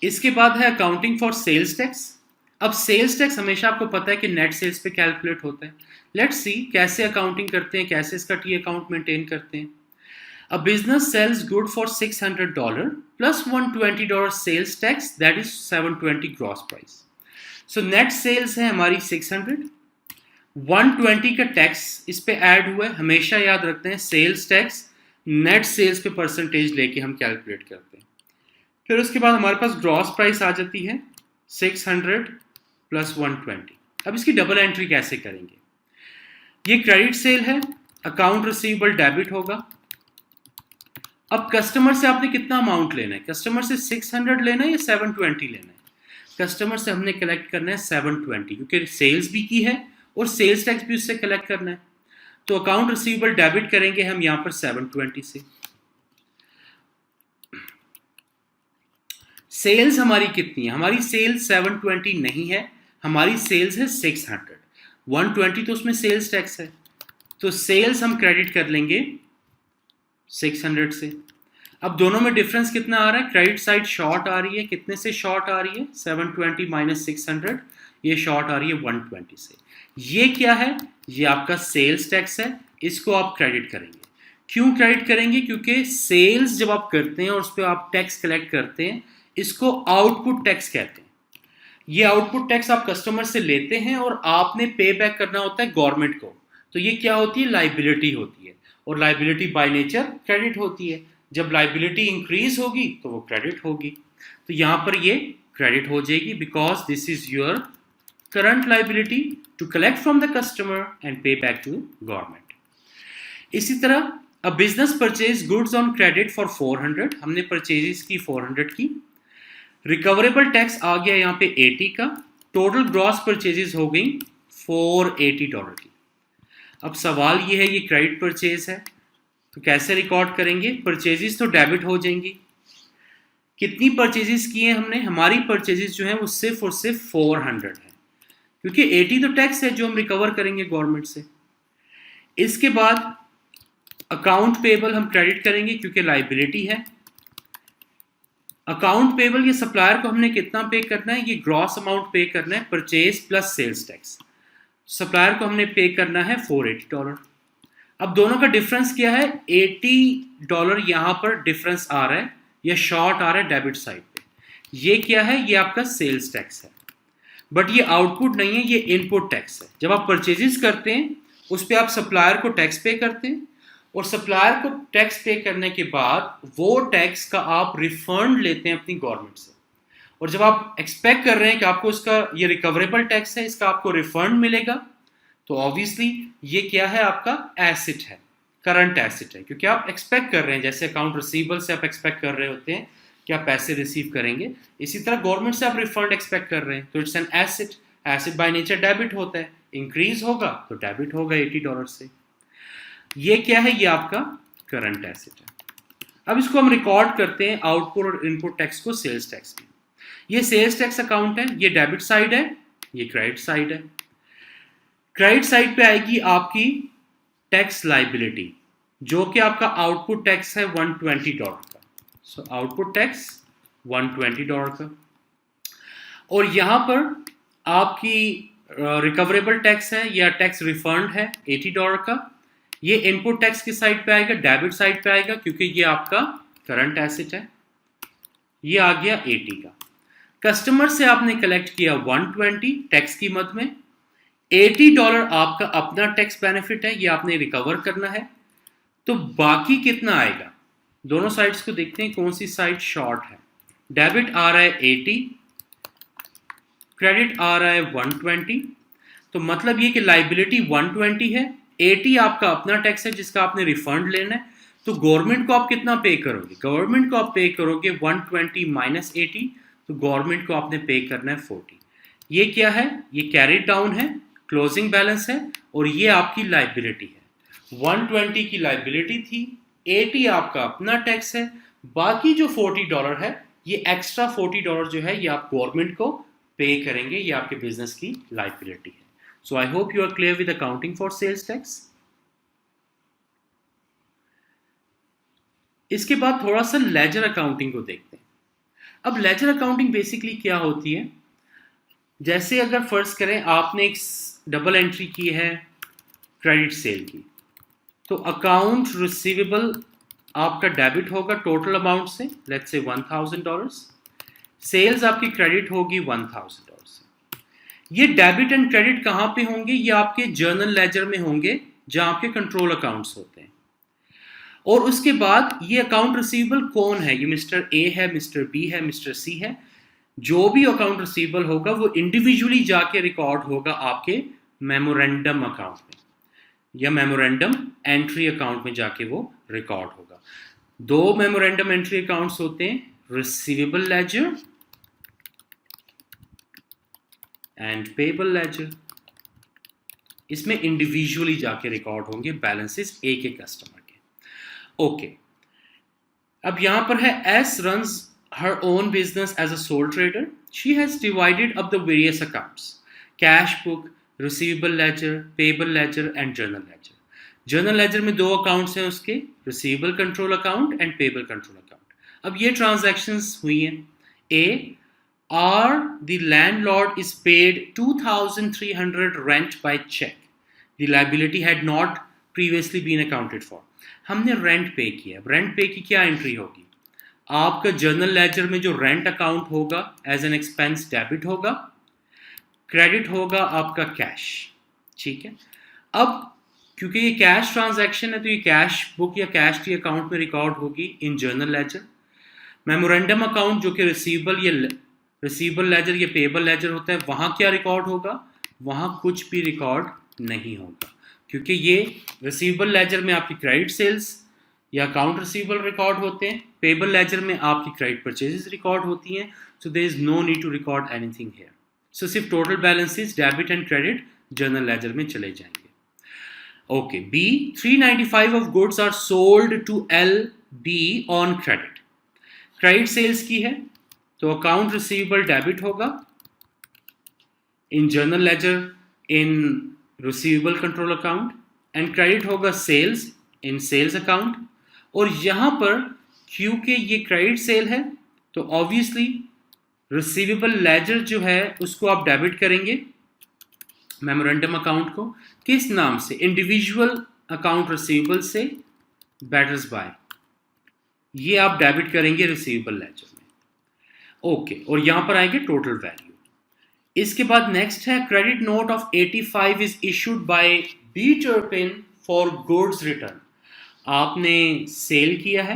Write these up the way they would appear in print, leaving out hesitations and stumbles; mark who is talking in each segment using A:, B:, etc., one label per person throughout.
A: इसके बाद है अकाउंटिंग फॉर सेल्स टैक्स। अब सेल्स टैक्स हमेशा आपको पता है कि नेट सेल्स पे कैलकुलेट होता है। लेट्स सी कैसे अकाउंटिंग करते हैं, कैसे इसका टी अकाउंट मेंटेन करते हैं। A business sells goods for $600 plus $120 sales tax, that is 720 gross price. So net sales है हमारी 600, 120 का टैक्स इस पे ऐड हुआ है। हमेशा याद रखते हैं सेल्स टैक्स नेट सेल्स पे परसेंटेज लेके हम कैलकुलेट करते हैं। फिर उसके बाद हमारे पास ग्रॉस प्राइस आ जाती है 600 प्लस 120। अब इसकी डबल एंट्री कैसे करेंगे? ये क्रेडिट सेल है, अकाउंट रिसीवेबल डेबिट होगा। अब कस्टमर से आपने कितना अमाउंट लेना है? कस्टमर से 600 लेना है या 720 लेना है? कस्टमर से हमने कलेक्ट करना है 720, क्योंकि सेल्स भी की है और सेल्स टैक्स भी उससे कलेक्ट करना है। तो अकाउंट रिसीवेबल डेबिट करेंगे हम यहां पर 720 से। सेल्स हमारी कितनी है? हमारी सेल्स 720 नहीं है, हमारी सेल्स है 600। 120 तो उसमें सेल्स टैक्स है, तो सेल्स हम क्रेडिट कर लेंगे 600 से। अब दोनों में डिफरेंस कितना आ रहा है? क्रेडिट साइड शॉर्ट आ रही है, कितने से शॉर्ट आ रही है? 720 माइनस 600, ये शॉर्ट आ रही है 120 से। ये क्या है? ये आपका सेल्स टैक्स है, इसको आप क्रेडिट करेंगे। क्यों क्रेडिट करेंगे? क्योंकि सेल्स जब आप करते हैं और उस पर आप टैक्स कलेक्ट करते हैं, इसको आउटपुट टैक्स कहते हैं। ये आउटपुट टैक्स आप कस्टमर से लेते हैं और आपने पे बैक करना होता है गवर्नमेंट को। तो ये क्या होती है? लाइबिलिटी होती है, और लाइबिलिटी बाय नेचर क्रेडिट होती है। जब लाइबिलिटी इंक्रीज होगी तो वो क्रेडिट होगी। तो यहां पर ये क्रेडिट हो जाएगी, because this is your current liability to collect from the customer and pay back to government. इसी तरह a business purchase goods on credit for 400, हमने परचेजेस की 400 की। रिकवरेबल टैक्स आ गया यहाँ पे 80 का। टोटल ग्रॉस परचेजेस हो गई $480 की। अब सवाल ये है, ये क्रेडिट परचेज है तो कैसे रिकॉर्ड करेंगे? परचेजेस तो डेबिट हो जाएंगी। कितनी परचेजेस की है हमने? हमारी परचेजेस जो है वो सिर्फ और सिर्फ 400 है, क्योंकि 80 तो टैक्स है जो हम रिकवर करेंगे गवर्नमेंट से। इसके बाद अकाउंट पेबल हम क्रेडिट करेंगे क्योंकि लाइबिलिटी है। अकाउंट पेबल, ये सप्लायर को हमने कितना पे करना है? ये ग्रॉस अमाउंट पे करना है, purchase plus sales tax. Supplier को हमने पे करना है $480। अब दोनों का डिफरेंस क्या है? $80 यहां पर डिफरेंस आ रहा है या शॉर्ट आ रहा है डेबिट साइड पे। ये क्या है? ये आपका सेल्स टैक्स है, बट ये आउटपुट नहीं है, ये इनपुट टैक्स है। जब आप परचेजेस करते हैं उस पर आप सप्लायर को टैक्स पे करते हैं, और सप्लायर को टैक्स पे करने के बाद वो टैक्स का आप रिफंड लेते हैं अपनी गवर्नमेंट से। और जब आप एक्सपेक्ट कर रहे हैं कि आपको इसका, ये रिकवरेबल टैक्स है, इसका आपको रिफंड मिलेगा, तो ऑब्वियसली ये क्या है? आपका एसेट है, करंट एसेट है, क्योंकि आप एक्सपेक्ट कर रहे हैं, जैसे अकाउंट रिसीवेबल से आप एक्सपेक्ट कर रहे होते हैं कि आप पैसे रिसीव करेंगे, इसी तरह गवर्नमेंट से आप रिफंड एक्सपेक्ट कर रहे हैं, तो it's an asset. Asset by nature debit होता है, इंक्रीज होगा तो डेबिट होगा $80 से। ये क्या है? ये आपका करंट एसेट है। अब इसको हम रिकॉर्ड करते हैं आउटपुट और इनपुट टैक्स को सेल्स टैक्स में। ये सेल्स टैक्स अकाउंट है, ये डेबिट साइड है, ये क्रेडिट साइड है। क्रेडिट साइड पे आएगी आपकी टैक्स लाइबिलिटी, जो कि आपका आउटपुट टैक्स है $120 का। सो आउटपुट टैक्स $120 का। और यहां पर आपकी रिकवरेबल टैक्स है या टैक्स रिफंड है $80 का। ये इनपुट टैक्स की साइड पे आएगा, डेबिट साइड पे आएगा, क्योंकि ये आपका करंट एसेट है। ये आ गया 80 का। कस्टमर से आपने कलेक्ट किया 120 टैक्स की मद में। $80 आपका अपना टैक्स बेनिफिट है, ये आपने रिकवर करना है। तो बाकी कितना आएगा? दोनों साइड्स को देखते हैं कौन सी साइड शॉर्ट है। डेबिट आ रहा है 80, क्रेडिट आ रहा है 120। तो मतलब ये कि लाइबिलिटी 120 है, 80 आपका अपना टैक्स है जिसका आपने रिफंड लेना है। तो गवर्नमेंट को आप कितना पे करोगे? गवर्नमेंट को आप पे करोगे 120 माइनस 80, तो गवर्नमेंट को आपने पे करना है 40। ये क्या है? ये कैरी डाउन है, क्लोजिंग बैलेंस है, और ये आपकी लाइबिलिटी है। 120 की लाइबिलिटी थी, 80 आपका अपना टैक्स है, बाकी जो $40 है, ये एक्स्ट्रा $40 जो है ये आप गवर्नमेंट को पे करेंगे, ये आपके बिजनेस की लाइबिलिटी है। So I hope you are clear with accounting for sales tax. इसके बाद थोड़ा सा लेजर अकाउंटिंग को देखते हैं। अब लेजर अकाउंटिंग बेसिकली क्या होती है, जैसे अगर फर्ज करें आपने एक डबल एंट्री की है क्रेडिट सेल की, तो अकाउंट रिसीवेबल आपका डेबिट होगा टोटल अमाउंट से, लेट्स से $1000, सेल्स आपकी क्रेडिट होगी $1000 से। ये डेबिट एंड क्रेडिट कहां पे होंगे, ये आपके जर्नल लेजर में होंगे जहां आपके कंट्रोल अकाउंट्स होते हैं। और उसके बाद ये अकाउंट रिसीवेबल कौन है, ये मिस्टर ए है, मिस्टर बी है, मिस्टर सी है। जो भी अकाउंट रिसीवेबल होगा वो इंडिविजुअली जाके रिकॉर्ड होगा आपके मेमोरेंडम अकाउंट में या मेमोरेंडम एंट्री अकाउंट में जाके वो रिकॉर्ड होगा। दो मेमोरेंडम एंट्री अकाउंट्स होते हैं, receivable ledger and payable ledger. इसमें इंडिविजुअली जाके रिकॉर्ड होंगे बैलेंसेस एक एक कस्टमर के। ओके, अब यहां पर है S runs her own business as a sole trader. She has divided up the various accounts: cash book, receivable ledger, payable ledger and journal ledger. Journal ledger में दो accounts हैं उसके, receivable control account and payable control account. अब ये transactions हुई हैं। A, R, the landlord is paid 2,300 rent by check. The liability had not previously been accounted for. हमने rent पे किया। rent पे की क्या एंट्री होगी, आपका जर्नल लेजर में जो रेंट अकाउंट होगा एज एन एक्सपेंस डेबिट होगा, क्रेडिट होगा आपका कैश। ठीक है, अब क्योंकि ये कैश ट्रांजैक्शन है तो ये कैश बुक या कैश टी अकाउंट में रिकॉर्ड होगी इन जर्नल लेजर। मेमोरेंडम अकाउंट जो कि रिसीवेबल लेजर या पेबल लेजर होता है, वहां क्या रिकॉर्ड होगा, वहां कुछ भी रिकॉर्ड नहीं होगा क्योंकि ये रिसीवेबल लेजर में आपकी क्रेडिट सेल्स या अकाउंट रिसीवेबल रिकॉर्ड होते हैं, पेबल लेजर में आपकी क्रेडिट परचेजेस रिकॉर्ड होती हैं। So there is no need to record anything here. So सिर्फ total balances debit and credit journal ledger में चले जाएंगे। Okay, B, 395 of goods are sold to L B on credit. Credit sales की है तो account receivable debit होगा in journal ledger in receivable control account and credit होगा sales in sales account. और यहां पर क्योंकि ये क्रेडिट सेल है तो ऑब्वियसली रिसीवेबल लेजर जो है उसको आप डेबिट करेंगे मेमोरेंडम अकाउंट को, किस नाम से, इंडिविजुअल अकाउंट रिसीवेबल से बेटर्स बाय, ये आप डेबिट करेंगे रिसीवेबल लेजर में। ओके, और यहां पर आएंगे टोटल वैल्यू। इसके बाद नेक्स्ट है credit note of 85 is issued by B Turpin for goods return. आपने सेल किया है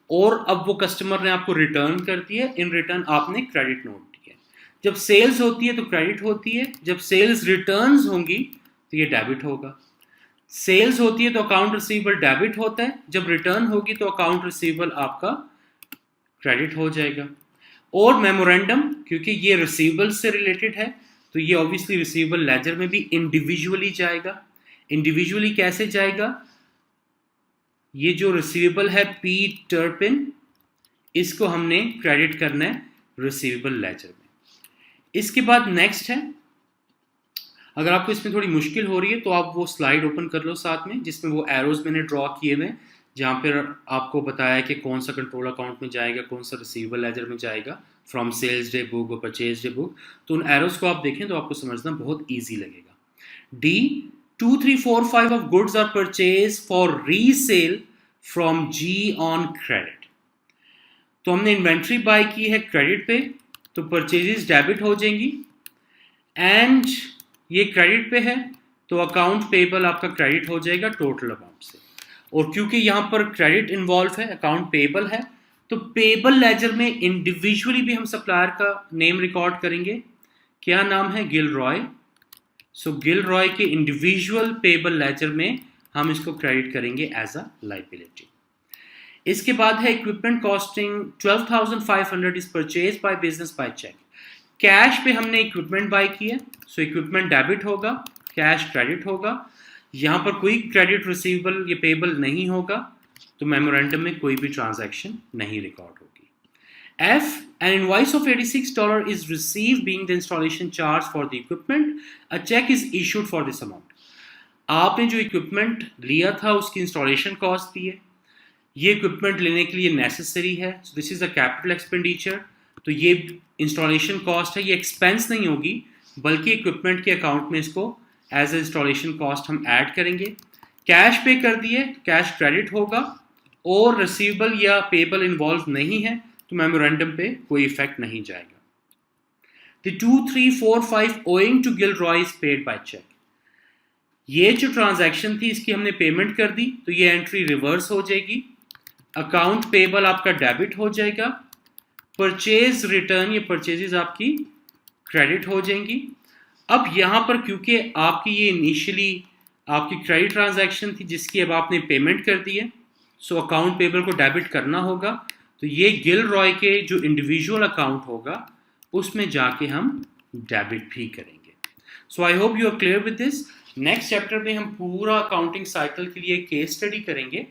A: और अब वो कस्टमर ने आपको रिटर्न कर दिया, इन रिटर्न आपने क्रेडिट नोट दिया। जब सेल्स होती है तो क्रेडिट होती है, जब सेल्स रिटर्न्स होंगी तो ये डेबिट होगा। सेल्स होती है तो अकाउंट रिसीवेबल डेबिट होता है, जब रिटर्न होगी तो अकाउंट रिसीवेबल आपका क्रेडिट हो जाएगा। और मेमोरेंडम क्योंकि ये रिसीवेबल से रिलेटेड है तो ये ऑब्वियसली रिसीवेबल लेजर में भी इंडिविजुअली जाएगा। इंडिविजुअली कैसे जाएगा, ये जो रिसीवेबल है पी टर्पिन, इसको हमने क्रेडिट करना है रिसीवेबल लेजर में। इसके बाद नेक्स्ट है, अगर आपको इसमें थोड़ी मुश्किल हो रही है तो आप वो स्लाइड ओपन कर लो साथ में, जिसमें वो एरोज मैंने ड्रॉ किए हुए जहाँ पर आपको बताया कि कौन सा कंट्रोल अकाउंट में जाएगा, कौन सा रिसीवेबल लेजर में जाएगा फ्रॉम सेल्स डे बुक और परचेज डे बुक। तो उन एरोज को आप देखें तो आपको समझना बहुत ईजी लगेगा। D, 2345 of goods are purchased for resale from G on credit. तो हमने इन्वेंट्री बाय की है क्रेडिट पे तो परचेजेस डेबिट हो जाएंगी एंड ये क्रेडिट पे है तो अकाउंट पेबल आपका क्रेडिट हो जाएगा टोटल अमाउंट से। और क्योंकि यहाँ पर क्रेडिट इन्वॉल्व है, अकाउंट पेबल है, तो पेबल लेजर में इंडिविजुअली भी हम सप्लायर का नेम रिकॉर्ड करेंगे। क्या नाम है, गिलरॉय। सो गिलरॉय के इंडिविजुअल पेबल लेजर में हम इसको क्रेडिट करेंगे एज अ लायबिलिटी। इसके बाद है equipment costing 12,500 is purchase by business by cheque. Cash pay हमने इक्विपमेंट बाय किया सो इक्विपमेंट डेबिट होगा, कैश क्रेडिट होगा। यहाँ पर कोई क्रेडिट रिसीवेबल या पेबल नहीं होगा तो मेमोरेंडम में कोई भी ट्रांजैक्शन नहीं रिकॉर्ड होगी। F, an invoice of $86 is received being the installation charge for the equipment. A check is issued for this amount. आपने जो इक्विपमेंट लिया था उसकी इंस्टॉलेशन कॉस्ट दी है, ये इक्विपमेंट लेने के लिए नेसेसरी है, so this is a capital expenditure, तो ये इंस्टॉलेशन कॉस्ट है, ये एक्सपेंस नहीं होगी बल्कि इक्विपमेंट के अकाउंट में इसको एज ए इंस्टॉलेशन कॉस्ट हम ऐड करेंगे। कैश पे कर दिए तो कैश क्रेडिट होगा, और रिसीवेबल या पेबल इन्वॉल्व नहीं है तो मेमोरेंडम पे कोई इफेक्ट नहीं जाएगा। The 2, 3, 4, 5 owing to Gilroy is paid by check. ये जो ट्रांजैक्शन थी इसकी हमने पेमेंट कर दी तो ये एंट्री रिवर्स हो जाएगी, अकाउंट पेबल आपका डेबिट हो जाएगा, परचेज रिटर्न ये परचेजेस आपकी क्रेडिट हो जाएंगी। अब यहाँ पर क्योंकि आपकी ये इनिशियली आपकी क्रेडिट ट्रांजैक्शन थी जिसकी अब आपने पेमेंट कर दी है, सो अकाउंट पेबल को डेबिट करना होगा, तो ये गिलरॉय के जो इंडिविजुअल अकाउंट होगा उसमें जाके हम डेबिट भी करेंगे। So I hope you are clear with this. Next chapter में हम पूरा अकाउंटिंग साइकिल के लिए केस स्टडी करेंगे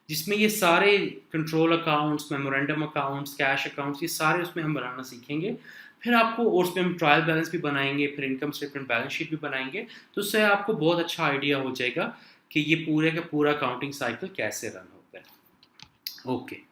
A: जिसमें ये सारे control accounts, memorandum accounts, cash accounts, ये सारे उसमें हम बनाना सीखेंगे। फिर आपको और उसमें हम ट्रायल बैलेंस भी बनाएंगे, फिर इनकम स्टेटमेंट बैलेंस शीट भी बनाएंगे, तो उससे आपको बहुत अच्छा आइडिया हो जाएगा कि ये पूरे का पूरा अकाउंटिंग साइकिल कैसे रन होता है। ओके।